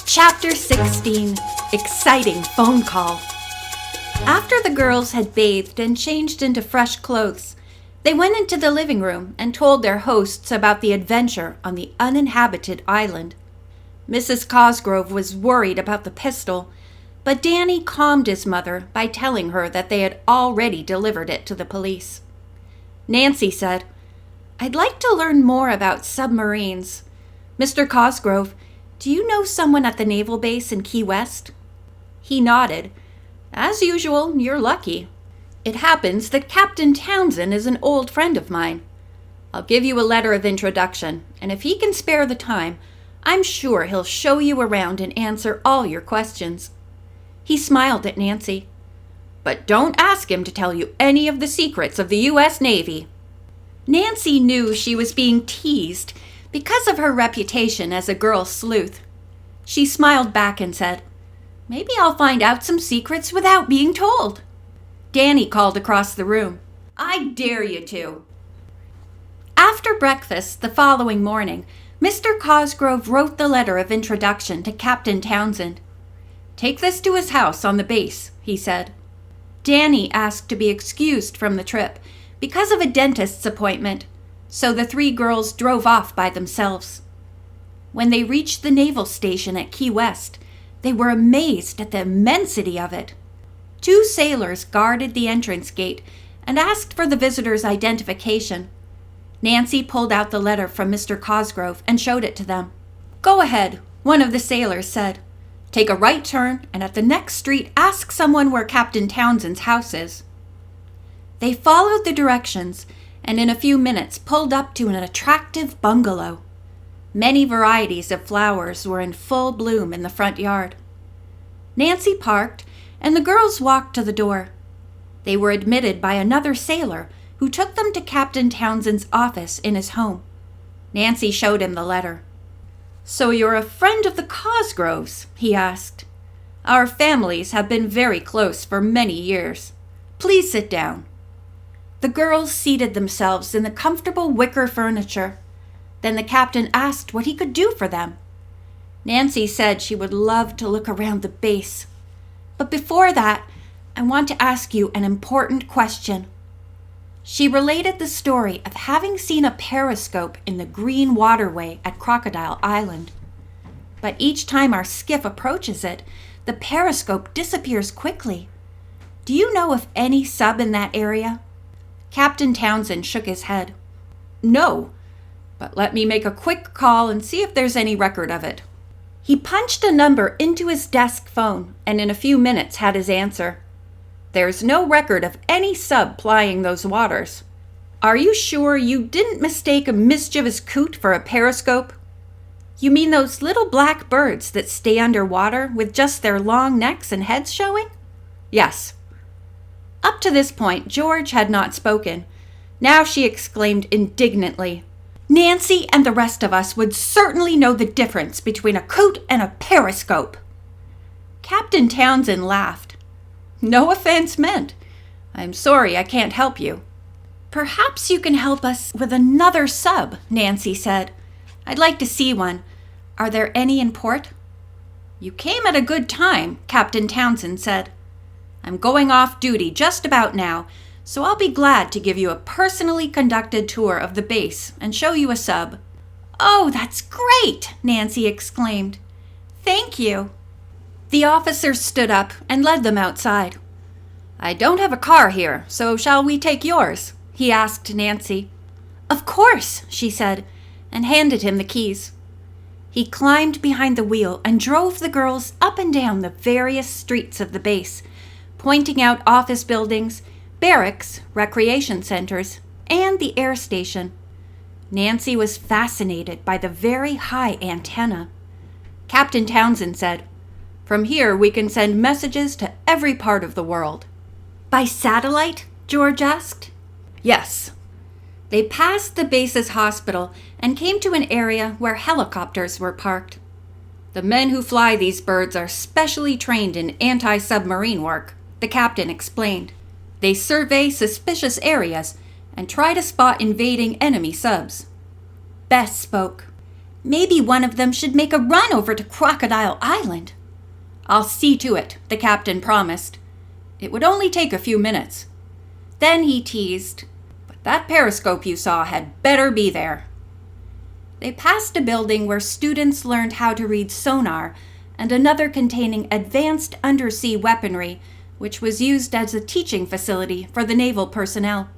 Chapter 16. Exciting Phone Call. After the girls had bathed and changed into fresh clothes, they went into the living room and told their hosts about the adventure on the uninhabited island. Mrs. Cosgrove was worried about the pistol, but Danny calmed his mother by telling her that they had already delivered it to the police. Nancy said, "I'd like to learn more about submarines. Mr. Cosgrove, do you know someone at the naval base in Key West?" He nodded. "As usual, you're lucky. It happens that Captain Townsend is an old friend of mine. I'll give you a letter of introduction, and if he can spare the time, I'm sure he'll show you around and answer all your questions." He smiled at Nancy. "But don't ask him to tell you any of the secrets of the U.S. Navy." Nancy knew she was being teased because of her reputation as a girl sleuth. She smiled back and said, "Maybe I'll find out some secrets without being told." Danny called across the room, "I dare you to." After breakfast the following morning, Mr. Cosgrove wrote the letter of introduction to Captain Townsend. "Take this to his house on the base," he said. Danny asked to be excused from the trip because of a dentist's appointment, so the three girls drove off by themselves. When they reached the naval station at Key West, they were amazed at the immensity of it. 2 sailors guarded the entrance gate and asked for the visitors' identification. Nancy pulled out the letter from Mr. Cosgrove and showed it to them. "Go ahead," one of the sailors said. "Take a right turn, and at the next street ask someone where Captain Townsend's house is." They followed the directions, and in a few minutes pulled up to an attractive bungalow. Many varieties of flowers were in full bloom in the front yard. Nancy parked, and the girls walked to the door. They were admitted by another sailor, who took them to Captain Townsend's office in his home. Nancy showed him the letter. "So you're a friend of the Cosgroves?" he asked. "Our families have been very close for many years. Please sit down." The girls seated themselves in the comfortable wicker furniture. Then the captain asked what he could do for them. Nancy said she would love to look around the base. "But before that, I want to ask you an important question." She related the story of having seen a periscope in the green waterway at Crocodile Island. "But each time our skiff approaches it, the periscope disappears quickly. Do you know of any sub in that area?" Captain Townsend shook his head. "No, but let me make a quick call and see if there's any record of it." He punched a number into his desk phone and in a few minutes had his answer. "There's no record of any sub plying those waters. Are you sure you didn't mistake a mischievous coot for a periscope?" "You mean those little black birds that stay underwater with just their long necks and heads showing?" "Yes." Up to this point, George had not spoken. Now she exclaimed indignantly, "Nancy and the rest of us would certainly know the difference between a coot and a periscope." Captain Townsend laughed. "No offense meant. I'm sorry I can't help you." "Perhaps you can help us with another sub," Nancy said. "I'd like to see one. Are there any in port?" "You came at a good time," Captain Townsend said. "I'm going off duty just about now, so I'll be glad to give you a personally conducted tour of the base and show you a sub." "Oh, that's great!" Nancy exclaimed. "Thank you." The officer stood up and led them outside. "I don't have a car here, so shall we take yours?" he asked Nancy. "Of course," she said, and handed him the keys. He climbed behind the wheel and drove the girls up and down the various streets of the base, pointing out office buildings, barracks, recreation centers, and the air station. Nancy was fascinated by the very high antenna. Captain Townsend said, "From here we can send messages to every part of the world." "By satellite?" George asked. "Yes." They passed the base's hospital and came to an area where helicopters were parked. "The men who fly these birds are specially trained in anti-submarine work," the captain explained. "They survey suspicious areas and try to spot invading enemy subs." Bess spoke. Maybe one of them should make a run over to Crocodile Island. I'll see to it, the captain promised. It would only take a few minutes. Then he teased, But that periscope you saw had better be there. They passed a building where students learned how to read sonar and another containing advanced undersea weaponry, which was used as a teaching facility for the naval personnel.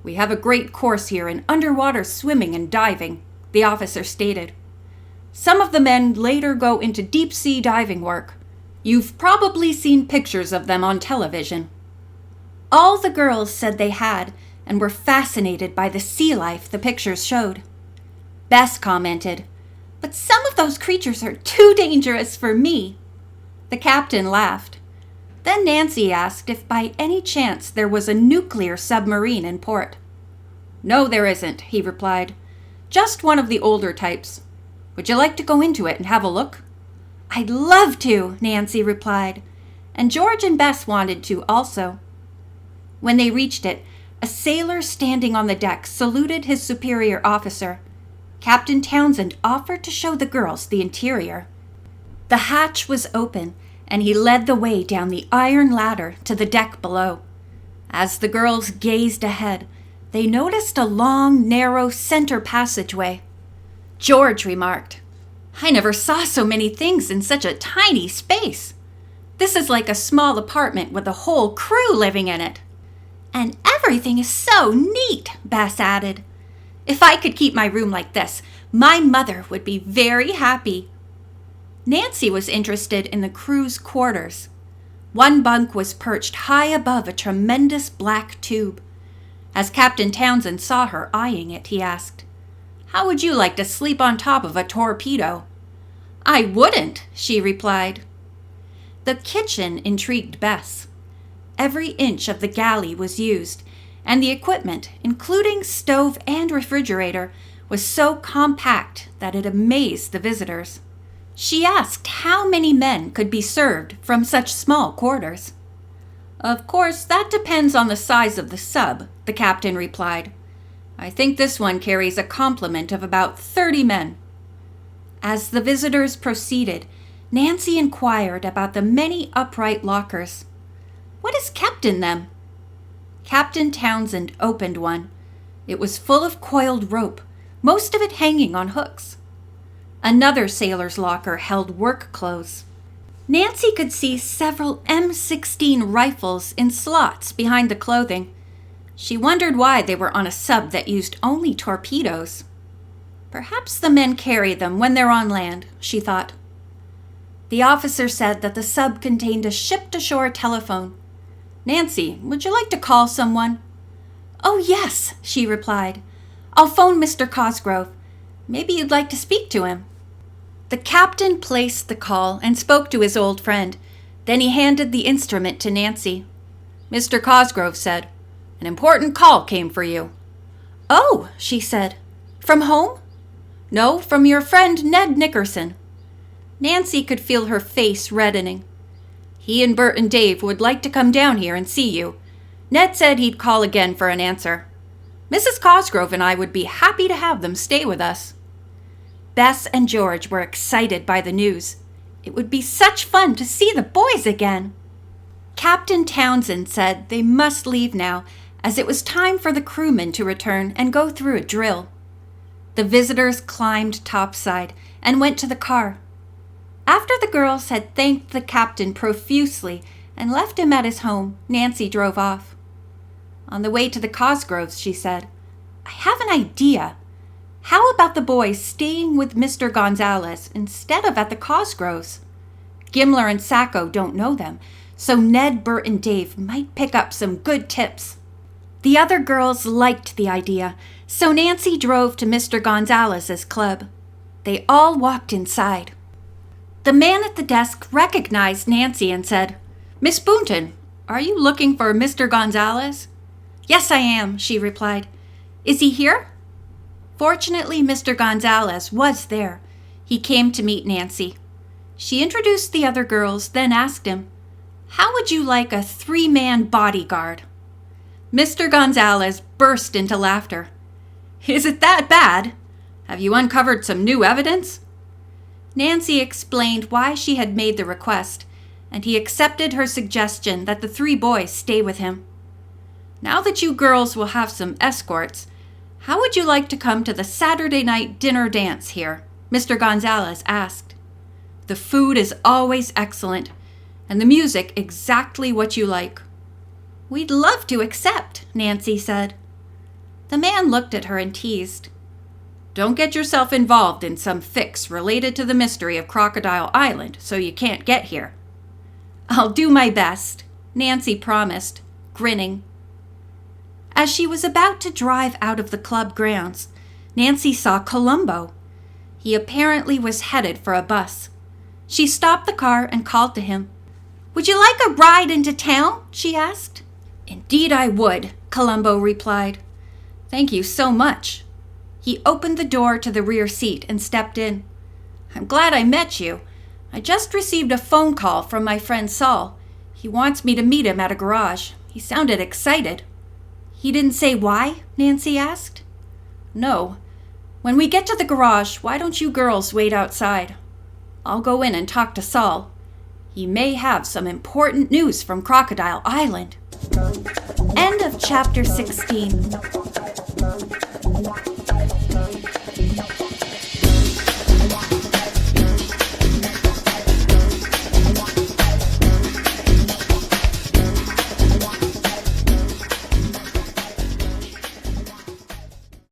We have a great course here in underwater swimming and diving, the officer stated. Some of the men later go into deep-sea diving work. You've probably seen pictures of them on television. All the girls said they had and were fascinated by the sea life the pictures showed. Bess commented, "But some of those creatures are too dangerous for me." The captain laughed. Then Nancy asked if by any chance there was a nuclear submarine in port. "No, there isn't," he replied. "Just one of the older types. Would you like to go into it and have a look?" "I'd love to," Nancy replied, and George and Bess wanted to also. When they reached it, a sailor standing on the deck saluted his superior officer. Captain Townsend offered to show the girls the interior. The hatch was open, and he led the way down the iron ladder to the deck below. As the girls gazed ahead, they noticed a long, narrow center passageway. George remarked, "I never saw so many things in such a tiny space. This is like a small apartment with a whole crew living in it." "And everything is so neat," Bess added. "If I could keep my room like this, my mother would be very happy." Nancy was interested in the crew's quarters. One bunk was perched high above a tremendous black tube. As Captain Townsend saw her eyeing it, he asked, "How would you like to sleep on top of a torpedo?" "I wouldn't," she replied. The kitchen intrigued Bess. Every inch of the galley was used, and the equipment, including stove and refrigerator, was so compact that it amazed the visitors. She asked how many men could be served from such small quarters. "Of course, that depends on the size of the sub," the captain replied. "I think this one carries a complement of about 30 men." As the visitors proceeded, Nancy inquired about the many upright lockers. "What is kept in them?" Captain Townsend opened one. It was full of coiled rope, most of it hanging on hooks. Another sailor's locker held work clothes. Nancy could see several M16 rifles in slots behind the clothing. She wondered why they were on a sub that used only torpedoes. Perhaps the men carry them when they're on land, she thought. The officer said that the sub contained a ship-to-shore telephone. "Nancy, would you like to call someone?" "Oh, yes," she replied. "I'll phone Mr. Cosgrove. Maybe you'd like to speak to him." The captain placed the call and spoke to his old friend. Then he handed the instrument to Nancy. "Mr. Cosgrove said, 'An important call came for you.'" "Oh," she said. "From home?" "No, from your friend Ned Nickerson." Nancy could feel her face reddening. "He and Bert and Dave would like to come down here and see you. Ned said he'd call again for an answer. Mrs. Cosgrove and I would be happy to have them stay with us." Bess and George were excited by the news. It would be such fun to see the boys again. Captain Townsend said they must leave now, as it was time for the crewmen to return and go through a drill. The visitors climbed topside and went to the car. After the girls had thanked the captain profusely and left him at his home, Nancy drove off. On the way to the Cosgroves, she said, "I have an idea. How about the boys staying with Mr. Gonzalez instead of at the Cosgroves? Gimler and Sacco don't know them, so Ned, Bert, and Dave might pick up some good tips." The other girls liked the idea, so Nancy drove to Mr. Gonzalez's club. They all walked inside. The man at the desk recognized Nancy and said, "Miss Boonton, are you looking for Mr. Gonzalez?" "Yes, I am," she replied. "Is he here?" Fortunately, Mr. Gonzalez was there. He came to meet Nancy. She introduced the other girls, then asked him, "How would you like a 3-man bodyguard?" Mr. Gonzalez burst into laughter. "Is it that bad? Have you uncovered some new evidence?" Nancy explained why she had made the request, and he accepted her suggestion that the 3 boys stay with him. "Now that you girls will have some escorts, how would you like to come to the Saturday night dinner dance here?" Mr. Gonzalez asked. "The food is always excellent, and the music exactly what you like." "We'd love to accept," Nancy said. The man looked at her and teased. "Don't get yourself involved in some fix related to the mystery of Crocodile Island so you can't get here." "I'll do my best," Nancy promised, grinning. As she was about to drive out of the club grounds, Nancy saw Columbo. He apparently was headed for a bus. She stopped the car and called to him. "Would you like a ride into town?" she asked. "Indeed I would," Columbo replied. "Thank you so much." He opened the door to the rear seat and stepped in. "I'm glad I met you. I just received a phone call from my friend Saul. He wants me to meet him at a garage. He sounded excited." "He didn't say why?" Nancy asked. "No. When we get to the garage, why don't you girls wait outside? I'll go in and talk to Saul. He may have some important news from Crocodile Island." End of chapter 16.